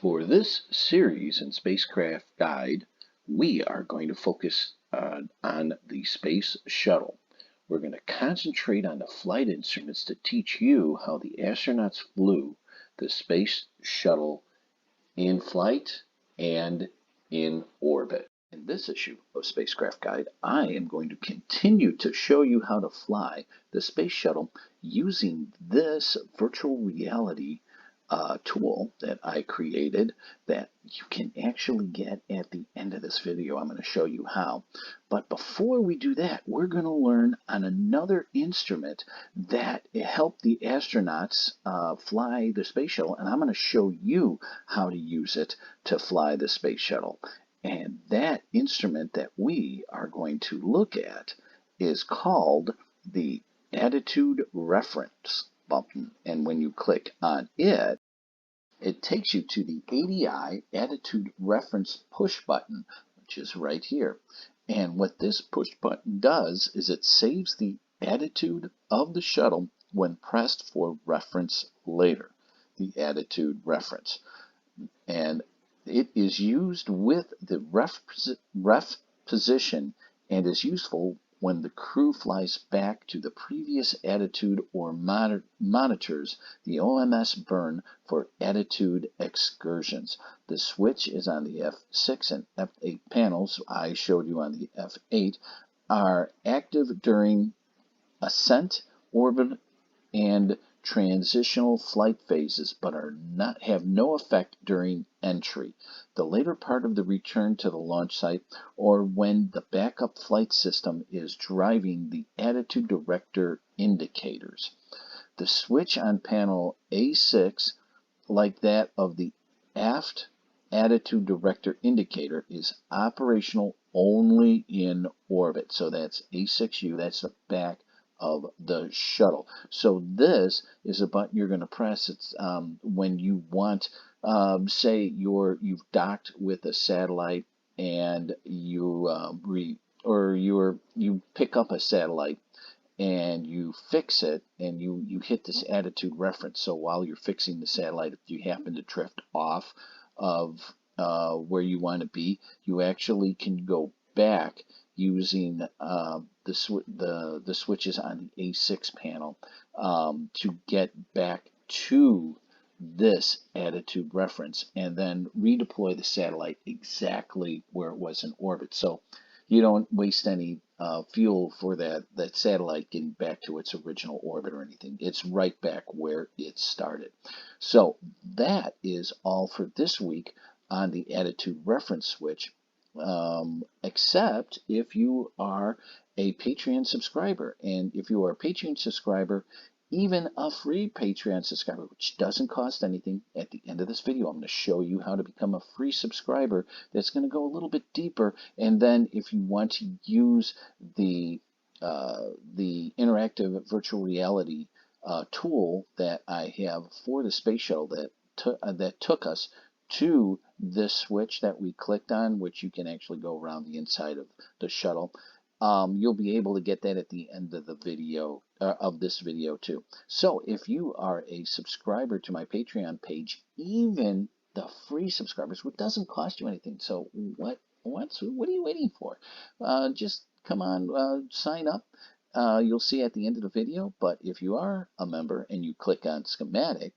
For this series in Spacecraft Guide, we are going to focus on the Space Shuttle. We're going to concentrate on the flight instruments to teach you how the astronauts flew the Space Shuttle in flight and in orbit. In this issue of Spacecraft Guide, I am going to continue to show you how to fly the Space Shuttle using this virtual reality tool that I created that you can actually get at the end of this video. I'm going to show you how. But before we do that, we're going to learn on another instrument that helped the astronauts fly the Space Shuttle, and I'm going to show you how to use it to fly the Space Shuttle. And that instrument that we are going to look at is called the Attitude Reference button. And when you click on it, it takes you to the ADI Attitude Reference push button, which is right here. And what this push button does is it saves the attitude of the shuttle when pressed for reference later, the attitude reference. And it is used with the ref position and is useful when the crew flies back to the previous attitude or monitors the OMS burn for attitude excursions. The switch is on the F6 and F8 panels. I showed you on the F8 are active during ascent, orbit, and transitional flight phases, but have no effect during entry, the later part of the return to the launch site, or when the backup flight system is driving the attitude director indicators. The switch on panel A6, like that of the aft attitude director indicator, is operational only in orbit. So that's A6U, that's the back of the shuttle. So this is a button you're going to press. It's when you want, say you've docked with a satellite and you pick up a satellite and you fix it and you hit this attitude reference. So while you're fixing the satellite, if you happen to drift off of where you want to be, you actually can go back using the switches on the A6 panel to get back to this attitude reference and then redeploy the satellite exactly where it was in orbit. So you don't waste any fuel for that satellite getting back to its original orbit or anything. It's right back where it started. So that is all for this week on the attitude reference switch. Except if you are a Patreon subscriber. And if you are a Patreon subscriber, even a free Patreon subscriber, which doesn't cost anything, at the end of this video, I'm going to show you how to become a free subscriber that's going to go a little bit deeper. And then if you want to use the interactive virtual reality tool that I have for the Space Shuttle that took us to this switch that we clicked on, which you can actually go around the inside of the shuttle. You'll be able to get that at the end of the video, of this video too. So if you are a subscriber to my Patreon page, even the free subscribers, which doesn't cost you anything. So what are you waiting for? Just come on, sign up. You'll see at the end of the video. But if you are a member and you click on schematic,